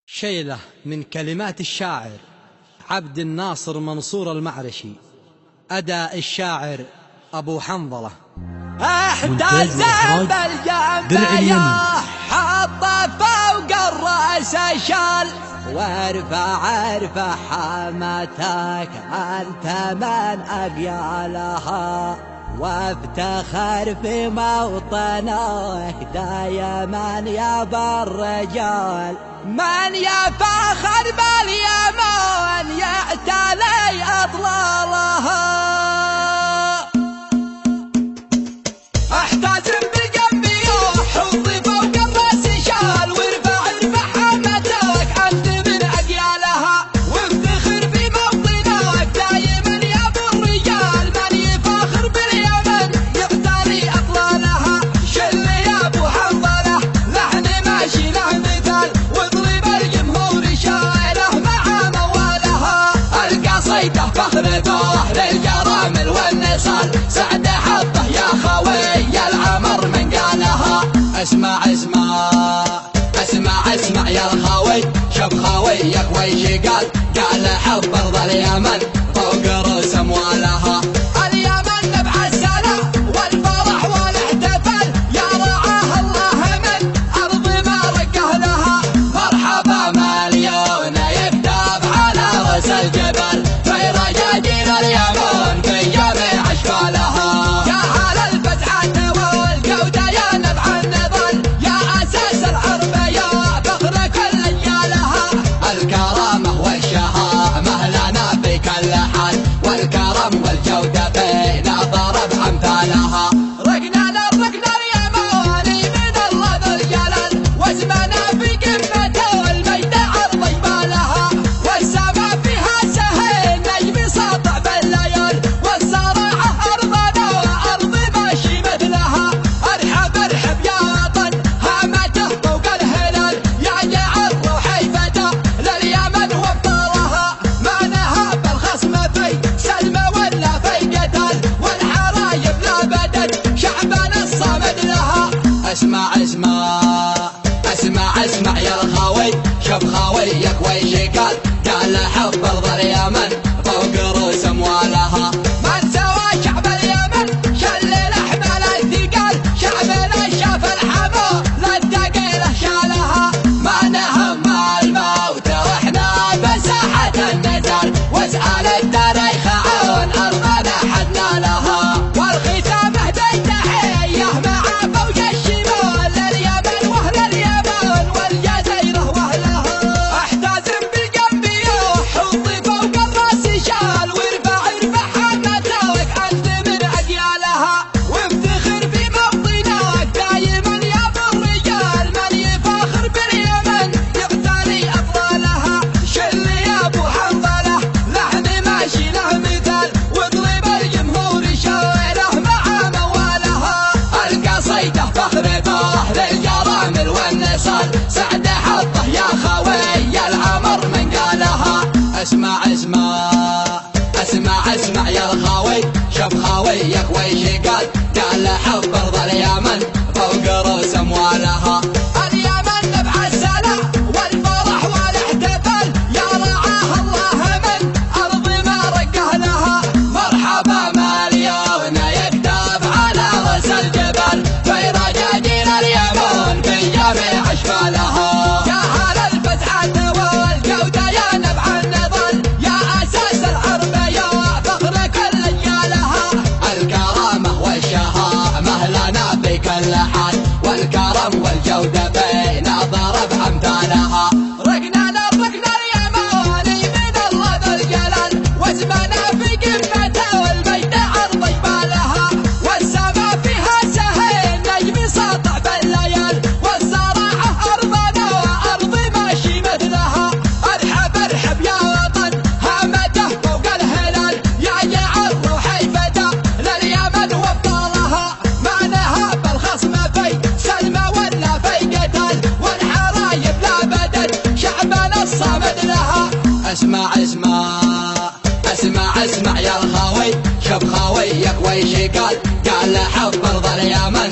شيلة من كلمات الشاعر عبد الناصر منصور المعرشي. أداء الشاعر أبو حنظلة. احتز بالجنبية حط فوق الرأس شال، وارفع حمتك أنت من أقيالها، وافتخر في موطنك دايما يا بالرجال. من يفخر باليمن يعتلي أطلالها. احتزم بالجنبية حط فوق الراس شال، وارفع حمتك أنت من أقيالها، وافتخر في موطنك دايما يا بالرجال. من يفخر باليمن يعتلي أطلالها. شل يا أبو حنظلة لحن ماشي له مثال، واضرب الجمهور شاعره مع موالها. القصيدة فخرته للجرامل والنصال، سعد حطه يا خوي العمر من قالها. اسمع يا الخوي، شوف خويك ويش قال حب ارض اليمن فوق رؤوس اموالها. اليمن نبع السلام والفرح والاحتفال، يا رعاه الله من ارض ما رقه لها. مرحبا مليون يكتب على راس الجبل، في رجاجيل اليمن في جميع اشكالها. يا هل الفتحة والجودة يا نبع النضال، يا اساس الحرب يا فخر كل رجالها. الكرامة والشهامة لنا في كل حال، والكرم والجودة فينا ضرب امثالها. رقنا اليماني من الله ذو الجلال، واسمنا في قمة المجد عرض جبالها. والسماء فيها سهيل نجم ساطع بالليل، والصراحة أرضنا وأرض ماشي مثلها. ارحب يا وطن هامته فوق الهلال، يا جعل روحي فتى لليمن وابطالها. ما نهاب الخصم في سلمى ولا في قتال، والحرايب لا بدت شعبنا الصامد لها. اسمع يا الخوي، شوف خويك ويش قال حب ارض اليمن فوق رؤوس اموالها. من سوى شعب اليمن شل الاحمال الثقال، شعبنا شاف الحمى للثقيله شالها. ما نهم الموت رحنا بساحه النزال، واسال التاريخ عن ارضنا حدنا لها. والختامه بين تحيه مع فوج الشمال لليمن واهل اليمن والجزيره واهلها. احتزم بالجنبيه حط فوق الراس شال، وارفع حمتك انت من اقيالها، وافتخر في موطنك دايما يا بالرجال. من يفخر باليمن يعتلي اطلالها. شل يا ابو حنظله لحن ماشي له مثال، واضرب الجمهور شاعره مع موالها. القصيدة فخرته للجرامل والنصال، سعد حطه يا خوي العمر من قالها. اسمع يا الخوي، شوف خويك ويش قال حب ارض اليمن فوق رؤوس اموالها. اليمن نبع السلام والفرح والاحتفال، يا رعاه الله من ارض ما رقه لها. مرحبا مليون يكتب على راس الجبل، في رجاجيل اليمن في جميع اشكالها. يا هل الفتحة والجودة يا نبع النضال، يا اساس الحرب يا فخر كل رجالها. الكرامة والشهامة لنا في كل حال، والكرم والجودة فينا ضرب امثالها. رقنا اليماني من الله ذو الجلال، واسمنا في قمة المجد عرض جبالها. والسماء فيها سهيل نجم ساطع بالليل، والصراحة أرضنا وأرض ماشي مثلها. ارحب يا وطن هامته فوق الهلال، يا جعل روحي فتى لليمن وابطالها. ما نهاب الخصم في سلمى ولا في قتال، والحرايب لا بدت شعبنا الصامد لها. اسمع يا الخوي، شوف خويك ويش قال حب ارض اليمن